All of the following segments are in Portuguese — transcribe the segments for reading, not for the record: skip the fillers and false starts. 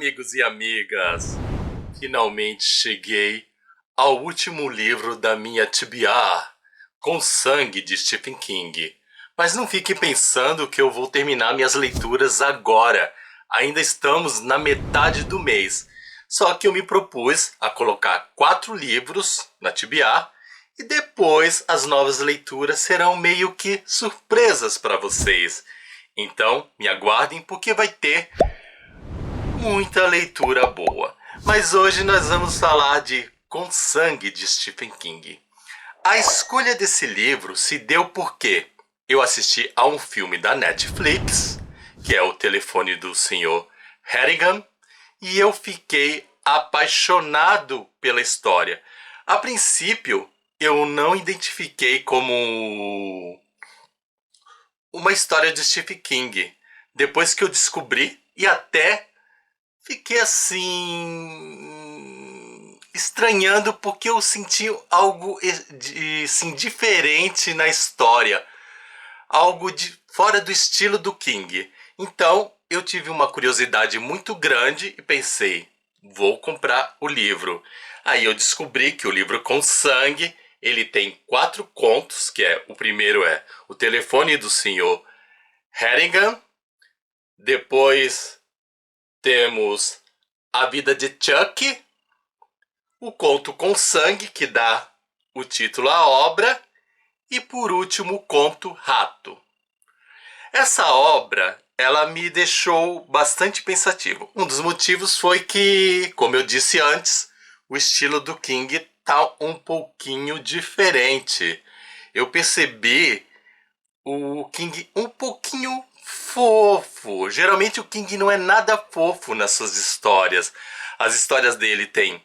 amigos e amigas! Finalmente cheguei ao último livro da minha TBR, Com Sangue, de Stephen King. Mas não fique pensando que eu vou terminar minhas leituras agora. Ainda estamos na metade do mês. Só que eu me propus a colocar 4 livros na TBR e depois as novas leituras serão meio que surpresas para vocês. Então me aguardem porque vai ter muita leitura boa. Mas hoje nós vamos falar de Com Sangue, de Stephen King. A escolha desse livro se deu porque eu assisti a um filme da Netflix, que é O Telefone do Sr. Harrigan, e eu fiquei apaixonado pela história. A princípio, eu não identifiquei como uma história de Stephen King. Depois que eu descobri, e até fiquei assim estranhando porque eu senti algo assim, diferente na história, algo de fora do estilo do King. Então eu tive uma curiosidade muito grande e pensei, vou comprar o livro. Aí eu descobri que o livro Com Sangue, ele tem 4 contos, que é o primeiro é O Telefone do Sr. Harrigan, depois temos A Vida de Chuck, o conto Com Sangue, que dá o título à obra, e por último o conto Rato. Essa obra, ela me deixou bastante pensativo. Um dos motivos foi que, como eu disse antes, o estilo do King tá um pouquinho diferente. Eu percebi o King um pouquinho fofo. Geralmente o King não é nada fofo nas suas histórias. As histórias dele têm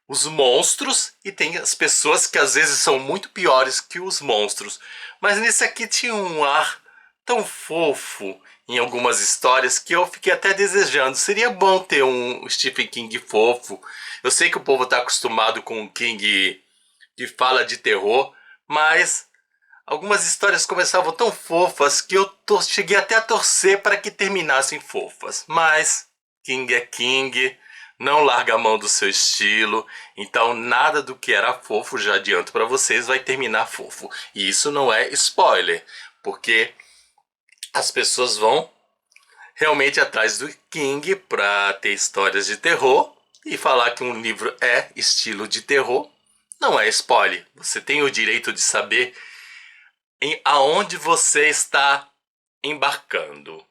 os monstros e tem as pessoas que às vezes são muito piores que os monstros. Mas nesse aqui tinha um ar tão fofo em algumas histórias que eu fiquei até desejando. Seria bom ter um Stephen King fofo. Eu sei que o povo está acostumado com o King que fala de terror, mas algumas histórias começavam tão fofas que eu cheguei até a torcer para que terminassem fofas. Mas King é King, não larga a mão do seu estilo, então nada do que era fofo, já adianto para vocês, vai terminar fofo. E isso não é spoiler, porque as pessoas vão realmente atrás do King para ter histórias de terror, e falar que um livro é estilo de terror não é spoiler. Você tem o direito de saber aonde você está embarcando.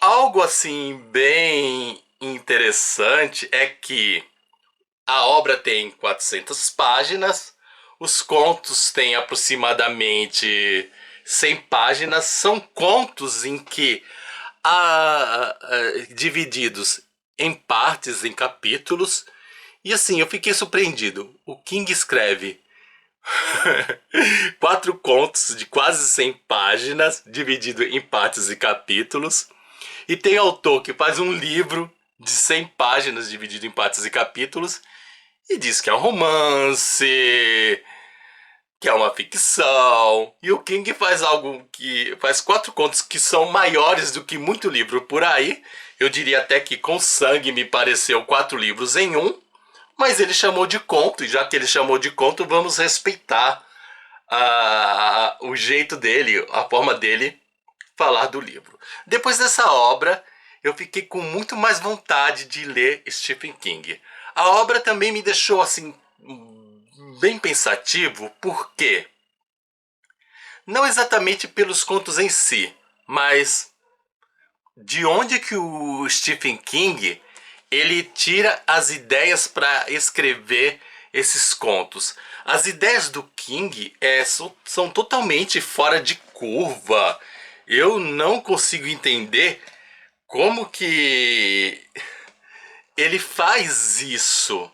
Algo assim bem interessante é que a obra tem 400 páginas, os contos têm aproximadamente 100 páginas, são contos em que divididos em partes, em capítulos, e assim, eu fiquei surpreendido. O King escreve 4 contos de quase 100 páginas, dividido em partes e capítulos. E tem autor que faz um livro de 100 páginas, dividido em partes e capítulos, e diz que é um romance, que é uma ficção. E o King faz algo que faz 4 contos que são maiores do que muito livro por aí. Eu diria até que Com Sangue me pareceu 4 livros em um. Mas ele chamou de conto, e já que ele chamou de conto, vamos respeitar o jeito dele, a forma dele falar do livro. Depois dessa obra, eu fiquei com muito mais vontade de ler Stephen King. A obra também me deixou assim bem pensativo, porque não exatamente pelos contos em si, mas de onde que o Stephen King ele tira as ideias para escrever esses contos. As ideias do King são totalmente fora de curva. Eu não consigo entender como que ele faz isso.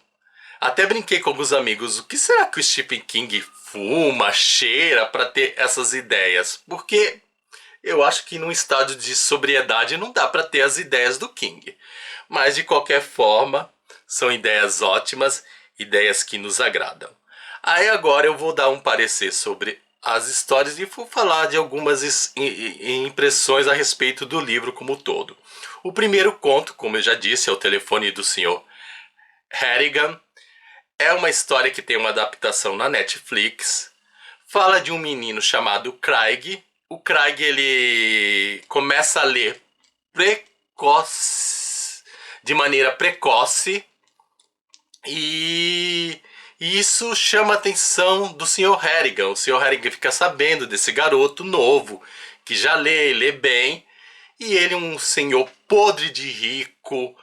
Até brinquei com alguns amigos, o que será que o Stephen King fuma, cheira para ter essas ideias? Porque eu acho que num estado de sobriedade não dá para ter as ideias do King. Mas de qualquer forma, são ideias ótimas, ideias que nos agradam. Aí agora eu vou dar um parecer sobre as histórias e vou falar de algumas impressões a respeito do livro como um todo. O primeiro conto, como eu já disse, é O Telefone do Sr. Harrigan. É uma história que tem uma adaptação na Netflix. Fala de um menino chamado Craig. O Craig, ele começa a ler de maneira precoce e isso chama a atenção do Sr. Harrigan. O Sr. Harrigan fica sabendo desse garoto novo que já lê bem, e ele, um senhor podre de rico,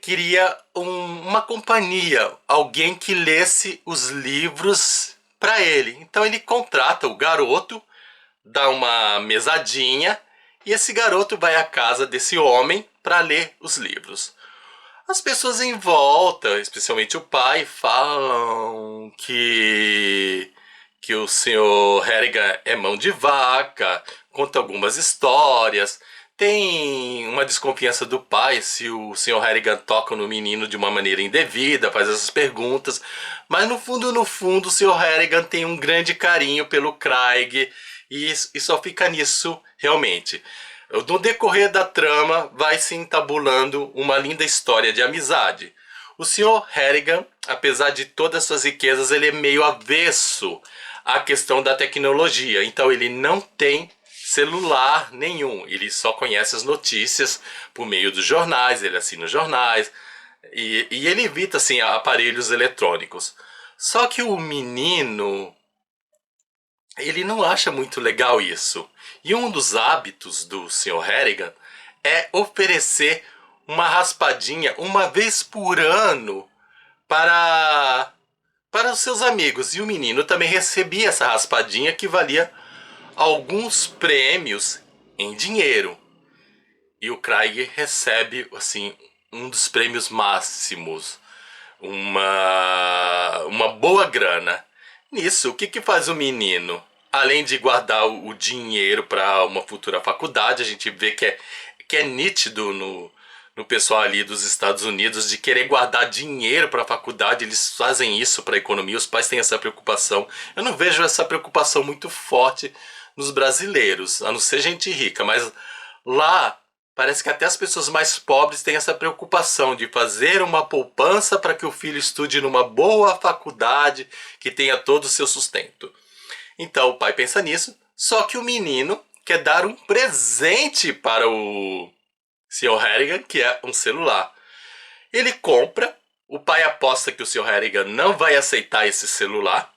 queria uma companhia, alguém que lesse os livros para ele. Então ele contrata o garoto, dá uma mesadinha e esse garoto vai à casa desse homem para ler os livros. As pessoas em volta, especialmente o pai, falam que o Sr. Harrigan é mão de vaca, conta algumas histórias. Tem uma desconfiança do pai se o Sr. Harrigan toca no menino de uma maneira indevida, faz essas perguntas. Mas no fundo, o Sr. Harrigan tem um grande carinho pelo Craig e só fica nisso realmente. No decorrer da trama, vai se entabulando uma linda história de amizade. O Sr. Harrigan, apesar de todas as suas riquezas, ele é meio avesso à questão da tecnologia. Então ele não tem celular nenhum. Ele só conhece as notícias por meio dos jornais, ele assina os jornais. E ele evita assim, aparelhos eletrônicos. Só que o menino, ele não acha muito legal isso. E um dos hábitos do Sr. Harrigan é oferecer uma raspadinha uma vez por ano para os seus amigos. E o menino também recebia essa raspadinha que valia alguns prêmios em dinheiro. E o Craig recebe assim um dos prêmios máximos, uma boa grana. Nisso, o que faz o menino? Além de guardar o dinheiro para uma futura faculdade, a gente vê que é nítido no pessoal ali dos Estados Unidos de querer guardar dinheiro para a faculdade. Eles fazem isso para a economia, os pais têm essa preocupação. Eu não vejo essa preocupação muito forte nos brasileiros, a não ser gente rica, mas lá parece que até as pessoas mais pobres têm essa preocupação de fazer uma poupança para que o filho estude numa boa faculdade que tenha todo o seu sustento. Então o pai pensa nisso, só que o menino quer dar um presente para o Sr. Harrigan, que é um celular. Ele compra, o pai aposta que o Sr. Harrigan não vai aceitar esse celular.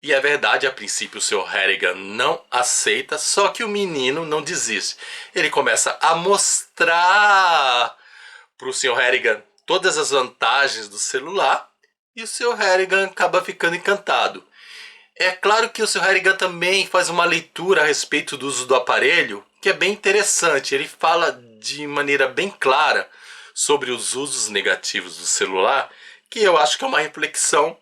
E é verdade, a princípio o Sr. Harrigan não aceita, só que o menino não desiste. Ele começa a mostrar para o Sr. Harrigan todas as vantagens do celular e o Sr. Harrigan acaba ficando encantado. É claro que o Sr. Harrigan também faz uma leitura a respeito do uso do aparelho, que é bem interessante. Ele fala de maneira bem clara sobre os usos negativos do celular, que eu acho que é uma reflexão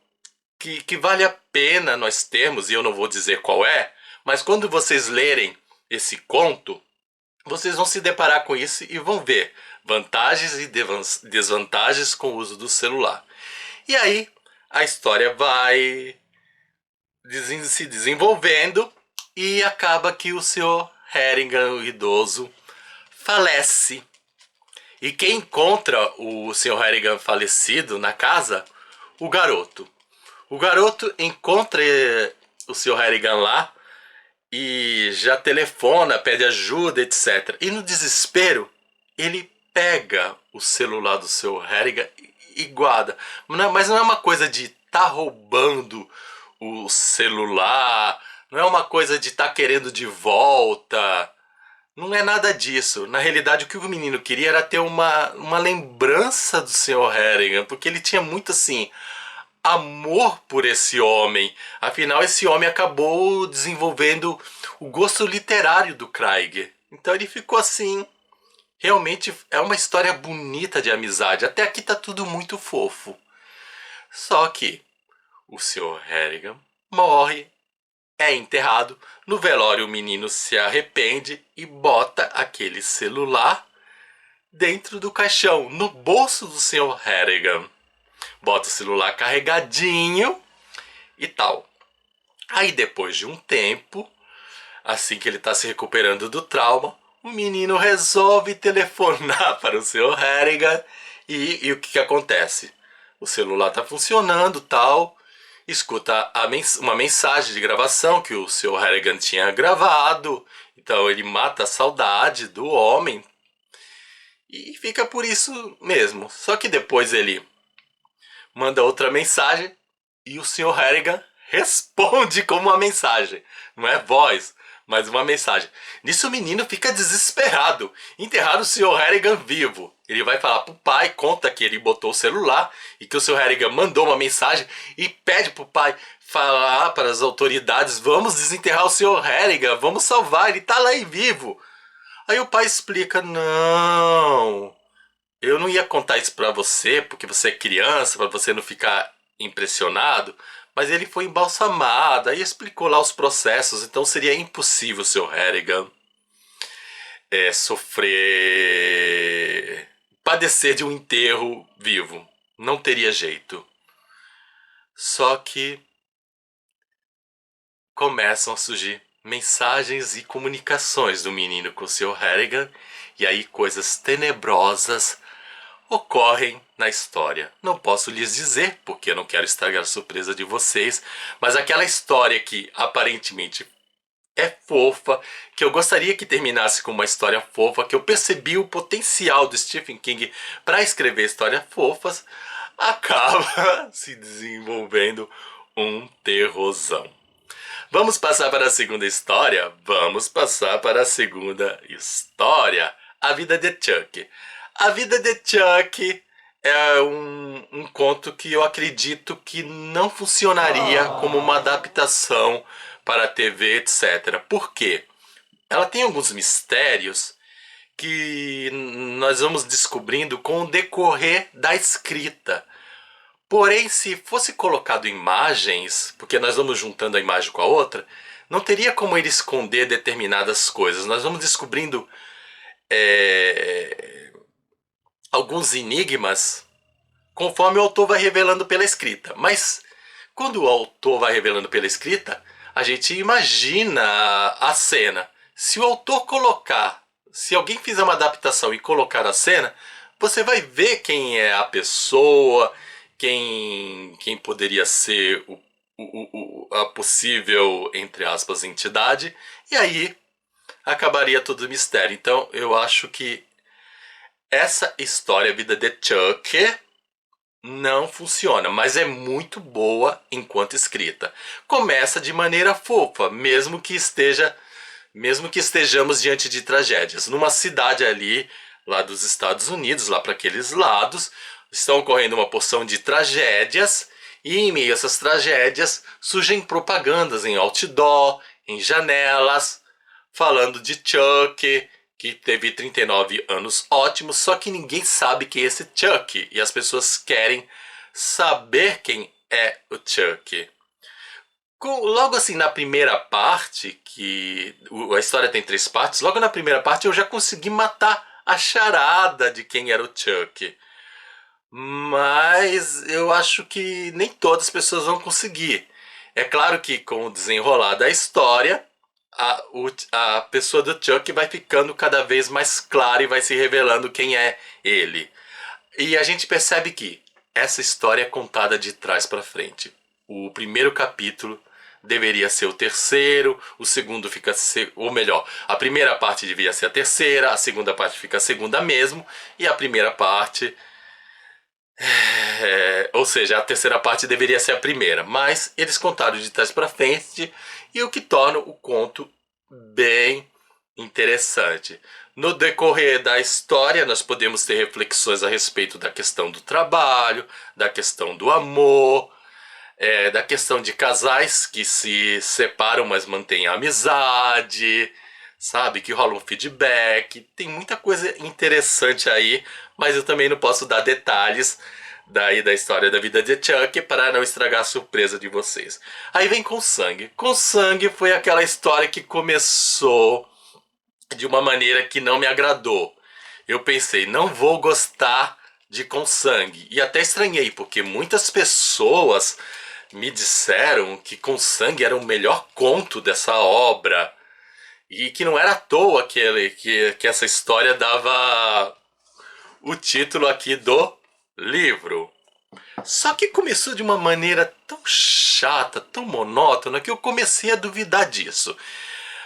que vale a pena nós termos, e eu não vou dizer qual é, mas quando vocês lerem esse conto, vocês vão se deparar com isso e vão ver vantagens e desvantagens com o uso do celular. E aí a história vai se desenvolvendo e acaba que o Sr. Harrigan, o idoso, falece. E quem encontra o Sr. Harrigan falecido na casa? O garoto. O garoto encontra o Sr. Harrigan lá e já telefona, pede ajuda, etc. E no desespero, ele pega o celular do Sr. Harrigan e guarda. Mas não é uma coisa de estar roubando o celular, não é uma coisa de estar querendo de volta. Não é nada disso. Na realidade, o que o menino queria era ter uma lembrança do Sr. Harrigan, porque ele tinha muito assim amor por esse homem. Afinal, esse homem acabou desenvolvendo o gosto literário do Craig. Então ele ficou assim. Realmente é uma história bonita de amizade. Até aqui tá tudo muito fofo. Só que o Sr. Harrigan morre, é enterrado. No velório, o menino se arrepende e bota aquele celular dentro do caixão, no bolso do Sr. Harrigan. Bota o celular carregadinho e tal. Aí depois de um tempo, assim que ele está se recuperando do trauma, o menino resolve telefonar para o seu Harrigan e o que acontece? O celular está funcionando, tal, escuta uma mensagem de gravação que o seu Harrigan tinha gravado, então ele mata a saudade do homem e fica por isso mesmo. Só que depois ele manda outra mensagem e o Sr. Harrigan responde com uma mensagem. Não é voz, mas uma mensagem. Nisso o menino fica desesperado. Enterrar o Sr. Harrigan vivo. Ele vai falar pro pai, conta que ele botou o celular e que o Sr. Harrigan mandou uma mensagem e pede pro pai falar para as autoridades: vamos desenterrar o Sr. Harrigan, vamos salvar, ele tá lá e vivo. Aí o pai explica: não, eu não ia contar isso pra você, porque você é criança, pra você não ficar impressionado, mas ele foi embalsamado, aí explicou lá os processos, então seria impossível o seu Harrigan padecer de um enterro vivo. Não teria jeito. Só que começam a surgir mensagens e comunicações do menino com o seu Harrigan, e aí coisas tenebrosas ocorrem na história. Não posso lhes dizer, porque eu não quero estragar a surpresa de vocês, mas aquela história que aparentemente é fofa, que eu gostaria que terminasse com uma história fofa, que eu percebi o potencial do Stephen King para escrever histórias fofas, acaba se desenvolvendo um terrorzão. Vamos passar para a segunda história? Vamos passar para a segunda história. A Vida de Chuck. A Vida de Chuck é um conto que eu acredito que não funcionaria como uma adaptação para a TV, etc. Por quê? Ela tem alguns mistérios que nós vamos descobrindo com o decorrer da escrita. Porém, se fosse colocado imagens, porque nós vamos juntando a imagem com a outra, não teria como ele esconder determinadas coisas. Nós vamos descobrindo alguns enigmas conforme o autor vai revelando pela escrita. Mas quando o autor vai revelando pela escrita, a gente imagina a cena. Se o autor colocar, se alguém fizer uma adaptação e colocar a cena, você vai ver quem é a pessoa, quem poderia ser a possível, entre aspas, entidade, e aí acabaria todo o mistério. Então eu acho que essa história, a Vida de Chuck, não funciona, mas é muito boa enquanto escrita. Começa de maneira fofa, mesmo que estejamos diante de tragédias. Numa cidade ali, lá dos Estados Unidos, lá para aqueles lados, estão ocorrendo uma porção de tragédias, e em meio a essas tragédias surgem propagandas em outdoor, em janelas, falando de Chuck, que teve 39 anos ótimos, só que ninguém sabe quem é esse Chuck, e as pessoas querem saber quem é o Chuck. Logo assim, na primeira parte, que a história tem 3 partes, logo na primeira parte eu já consegui matar a charada de quem era o Chuck. Mas eu acho que nem todas as pessoas vão conseguir. É claro que com o desenrolar da história, a pessoa do Chuck vai ficando cada vez mais clara e vai se revelando quem é ele. E a gente percebe que essa história é contada de trás para frente. O primeiro capítulo deveria ser o terceiro, o segundo fica, ou melhor, a primeira parte devia ser a terceira, a segunda parte fica a segunda mesmo, e a primeira parte, ou seja, a terceira parte deveria ser a primeira, mas eles contaram de trás para frente, e o que torna o conto bem interessante. No decorrer da história, nós podemos ter reflexões a respeito da questão do trabalho, da questão do amor, da questão de casais que se separam, mas mantêm a amizade, sabe? Que rola um feedback. Tem muita coisa interessante aí, mas eu também não posso dar detalhes daí da história da vida de Chuck para não estragar a surpresa de vocês. Aí vem Com Sangue. Com Sangue foi aquela história que começou de uma maneira que não me agradou. Eu pensei, não vou gostar de Com Sangue. E até estranhei, porque muitas pessoas me disseram que Com Sangue era o melhor conto dessa obra. E que não era à toa que essa história dava o título aqui do livro. Só que começou de uma maneira tão chata, tão monótona, que eu comecei a duvidar disso.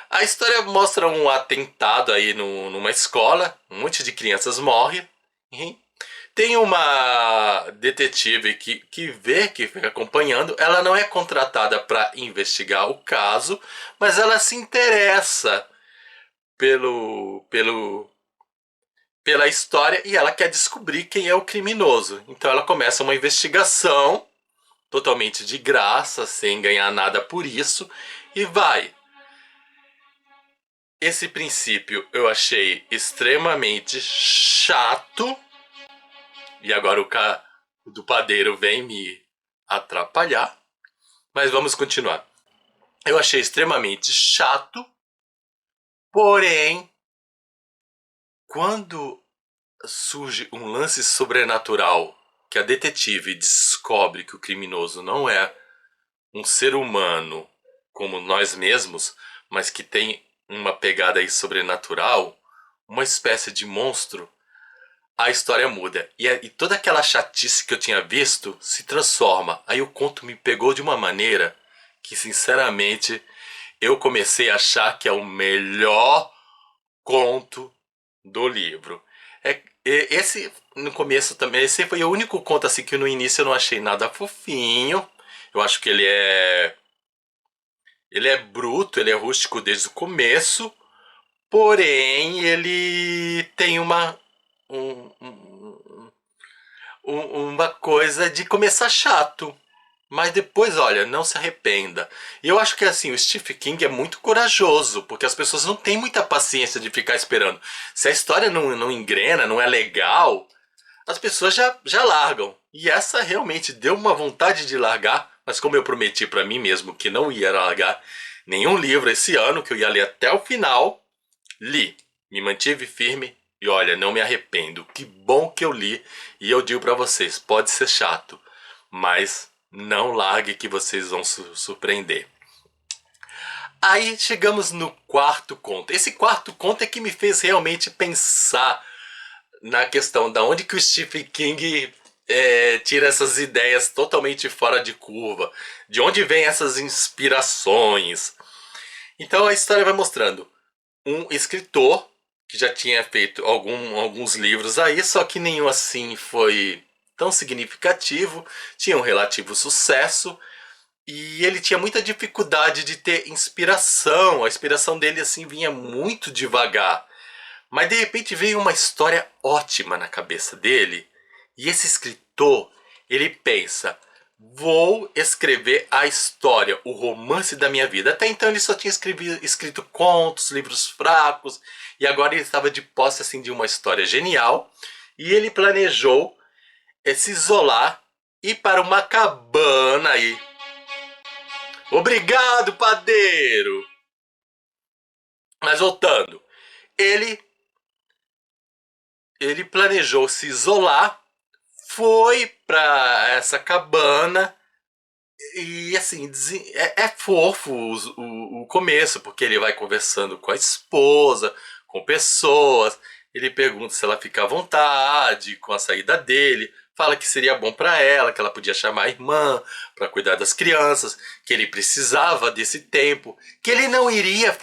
A história mostra um atentado aí numa escola, um monte de crianças morre. Tem uma detetive que fica acompanhando. Ela não é contratada para investigar o caso, mas ela se interessa pela história e ela quer descobrir quem é o criminoso. Então ela começa uma investigação totalmente de graça, sem ganhar nada por isso, e vai. Esse princípio eu achei extremamente chato. E agora o do padeiro vem me atrapalhar. Mas vamos continuar. Eu achei extremamente chato. Porém, quando surge um lance sobrenatural que a detetive descobre que o criminoso não é um ser humano como nós mesmos, mas que tem uma pegada aí sobrenatural, uma espécie de monstro, a história muda. E toda aquela chatice que eu tinha visto se transforma. Aí o conto me pegou de uma maneira que, sinceramente, eu comecei a achar que é o melhor conto do livro. Esse, no começo também, esse foi o único conto assim que no início eu não achei nada fofinho. Eu acho que ele é bruto, ele é rústico desde o começo, porém ele tem uma coisa de começar chato. Mas depois, olha, não se arrependa. E eu acho que assim, o Stephen King é muito corajoso, porque as pessoas não têm muita paciência de ficar esperando. Se a história não engrena, não é legal, as pessoas já largam. E essa realmente deu uma vontade de largar, mas como eu prometi para mim mesmo que não ia largar nenhum livro esse ano, que eu ia ler até o final, li. Me mantive firme e olha, não me arrependo. Que bom que eu li. E eu digo para vocês, pode ser chato, mas não largue que vocês vão se surpreender. Aí chegamos no quarto conto. Esse quarto conto é que me fez realmente pensar na questão da onde que o Stephen King tira essas ideias totalmente fora de curva, de onde vêm essas inspirações. Então a história vai mostrando um escritor que já tinha feito alguns livros aí, só que nenhum assim foi tão significativo, tinha um relativo sucesso e ele tinha muita dificuldade de ter inspiração. A inspiração dele assim vinha muito devagar. Mas de repente veio uma história ótima na cabeça dele e esse escritor, ele pensa: vou escrever a história, o romance da minha vida. Até então ele só tinha escrito contos, livros fracos, e agora ele estava de posse assim, de uma história genial. E ele planejou se isolar e ir para uma cabana aí. Obrigado, padeiro! Mas voltando, ele planejou se isolar, foi para essa cabana e assim, é fofo o começo, porque ele vai conversando com a esposa, com pessoas, ele pergunta se ela fica à vontade com a saída dele, fala que seria bom para ela, que ela podia chamar a irmã para cuidar das crianças, que ele precisava desse tempo, que ele não iria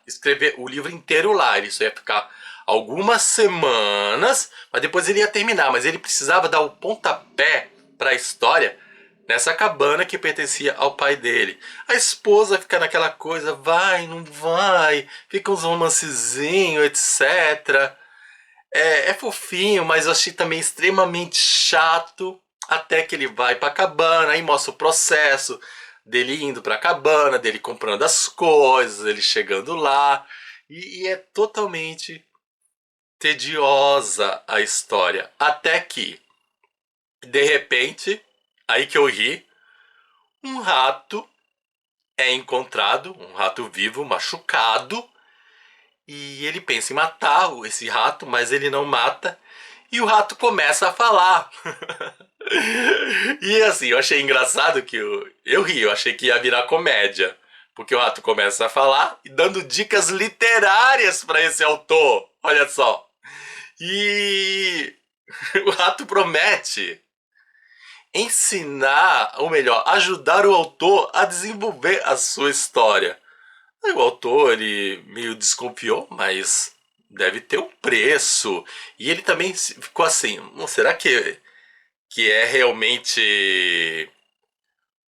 escrever o livro inteiro lá, ele só ia ficar algumas semanas, mas depois ele ia terminar, mas ele precisava dar o pontapé para a história nessa cabana que pertencia ao pai dele. A esposa fica naquela coisa, vai, não vai, fica uns romancezinhos, etc. É fofinho, mas eu achei também extremamente chato, até que ele vai pra cabana, aí mostra o processo dele indo pra cabana, dele comprando as coisas, ele chegando lá, e é totalmente tediosa a história, até que, de repente, aí que eu ri, um rato é encontrado, um rato vivo, machucado, e ele pensa em matar esse rato, mas ele não mata, e o rato começa a falar. E assim, eu achei engraçado que eu ri, eu achei que ia virar comédia. Porque o rato começa a falar e dando dicas literárias para esse autor. Olha só. E o rato promete ensinar, ou melhor, ajudar o autor a desenvolver a sua história. Aí o autor, ele meio desconfiou, mas deve ter um preço. E ele também ficou assim, será que é realmente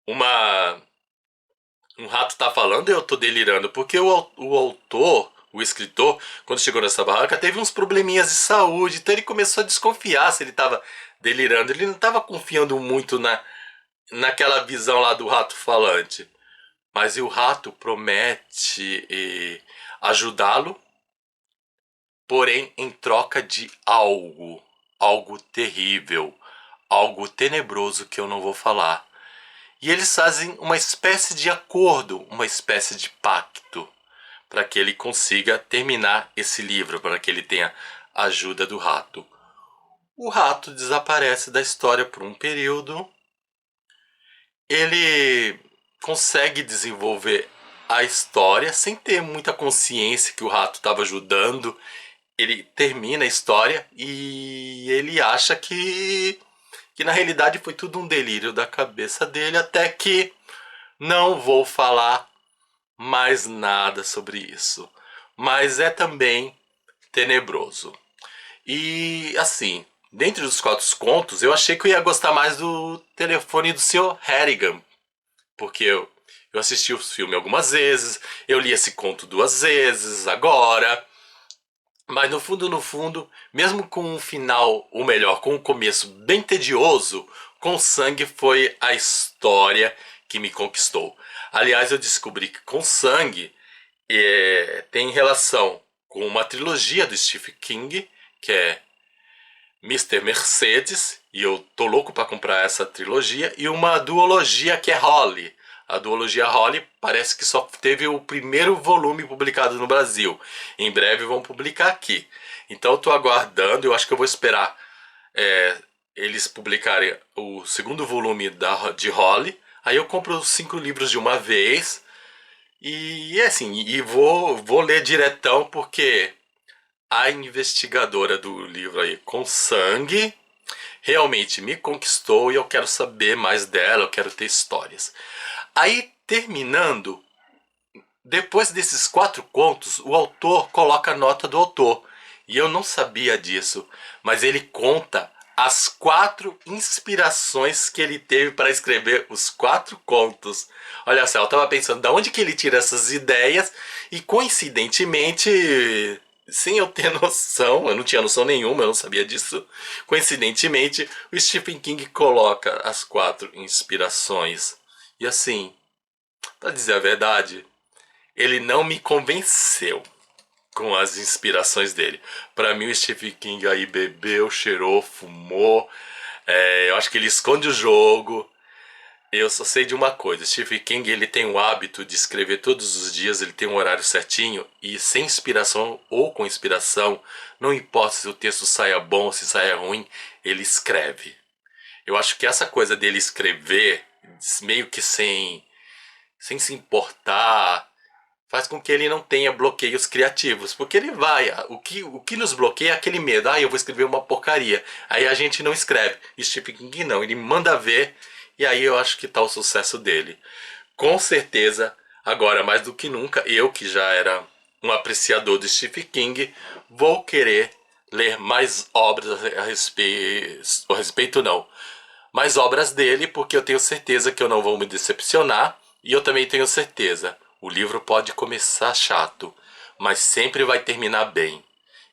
uma um rato tá falando e eu tô delirando? Porque o autor, o escritor, quando chegou nessa barraca, teve uns probleminhas de saúde, então ele começou a desconfiar se ele tava delirando. Ele não tava confiando muito naquela visão lá do rato falante. Mas o rato promete ajudá-lo, porém em troca de algo terrível, algo tenebroso que eu não vou falar. E eles fazem uma espécie de acordo, uma espécie de pacto, para que ele consiga terminar esse livro, para que ele tenha a ajuda do rato. O rato desaparece da história por um período. Ele consegue desenvolver a história sem ter muita consciência que o rato estava ajudando. Ele termina a história e ele acha que na realidade foi tudo um delírio da cabeça dele, até que não vou falar mais nada sobre isso. Mas é também tenebroso. E assim, dentre os quatro contos, eu achei que eu ia gostar mais do Telefone do Sr. Harrigan, porque eu assisti o filme algumas vezes, eu li esse conto duas vezes agora. Mas no fundo, no fundo, mesmo com um final, ou melhor, com um começo bem tedioso, Com Sangue foi a história que me conquistou. Aliás, eu descobri que Com Sangue tem relação com uma trilogia do Stephen King, que é Mr. Mercedes, e eu tô louco para comprar essa trilogia, e uma duologia que é Holly. A duologia Holly parece que só teve o primeiro volume publicado no Brasil. Em breve vão publicar aqui. Então eu tô aguardando, eu acho que eu vou esperar eles publicarem o segundo volume de Holly. Aí eu compro os 5 livros de uma vez. E assim, vou ler diretão porque a investigadora do livro aí, Com Sangue, realmente me conquistou e eu quero saber mais dela, eu quero ter histórias. Aí, terminando, depois desses 4 contos, o autor coloca a nota do autor. E eu não sabia disso, mas ele conta as 4 inspirações que ele teve para escrever os 4 contos. Olha só, eu estava pensando de onde que ele tira essas ideias e coincidentemente, sem eu ter noção, eu não tinha noção nenhuma, eu não sabia disso. Coincidentemente, o Stephen King coloca as 4 inspirações. E assim, para dizer a verdade, ele não me convenceu com as inspirações dele. Para mim, o Stephen King aí bebeu, cheirou, fumou. Eu acho que ele esconde o jogo. Eu só sei de uma coisa: Stephen King, ele tem o hábito de escrever todos os dias, ele tem um horário certinho e sem inspiração ou com inspiração, não importa se o texto saia bom ou se saia ruim, ele escreve. Eu acho que essa coisa dele escrever meio que sem se importar, faz com que ele não tenha bloqueios criativos, porque ele vai, o que nos bloqueia é aquele medo, eu vou escrever uma porcaria, aí a gente não escreve. E Stephen King não, ele manda ver, e aí eu acho que tá o sucesso dele. Com certeza, agora mais do que nunca, eu que já era um apreciador do Stephen King, vou querer ler mais obras a respeito não, mais obras dele, porque eu tenho certeza que eu não vou me decepcionar, e eu também tenho certeza, o livro pode começar chato, mas sempre vai terminar bem.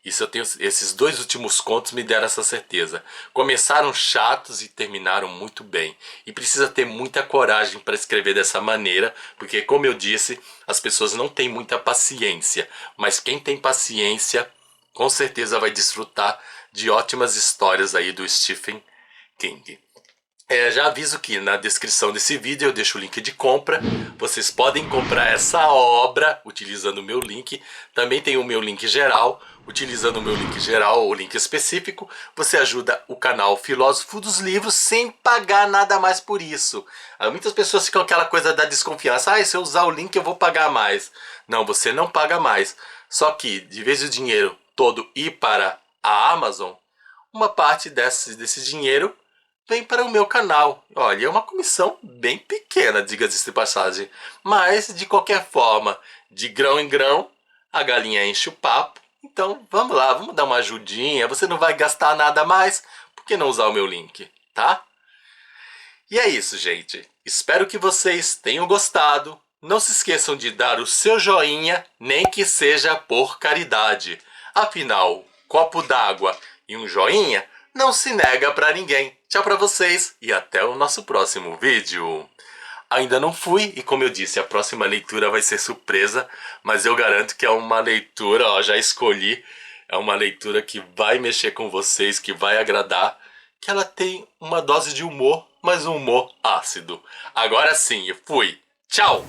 Isso eu tenho, esses 2 últimos contos me deram essa certeza. Começaram chatos e terminaram muito bem. E precisa ter muita coragem para escrever dessa maneira, porque como eu disse, as pessoas não têm muita paciência, mas quem tem paciência, com certeza vai desfrutar de ótimas histórias aí do Stephen King. Já aviso que na descrição desse vídeo eu deixo o link de compra. Vocês podem comprar essa obra utilizando o meu link. Também tem o meu link geral. Utilizando o meu link geral ou link específico, você ajuda o canal Filósofo dos Livros sem pagar nada mais por isso. Muitas pessoas ficam aquela coisa da desconfiança. Se eu usar o link eu vou pagar mais. Não, você não paga mais. Só que, de vez o dinheiro todo ir para a Amazon, uma parte desse dinheiro vem para o meu canal. Olha, é uma comissão bem pequena, diga-se de passagem. Mas, de qualquer forma, de grão em grão, a galinha enche o papo. Então, vamos lá, vamos dar uma ajudinha. Você não vai gastar nada mais, por que não usar o meu link, tá? E é isso, gente. Espero que vocês tenham gostado. Não se esqueçam de dar o seu joinha, nem que seja por caridade. Afinal, copo d'água e um joinha não se nega pra ninguém. Tchau pra vocês e até o nosso próximo vídeo. Ainda não fui e, como eu disse, a próxima leitura vai ser surpresa, mas eu garanto que é uma leitura, já escolhi, é uma leitura que vai mexer com vocês, que vai agradar, que ela tem uma dose de humor, mas um humor ácido. Agora sim, eu fui. Tchau!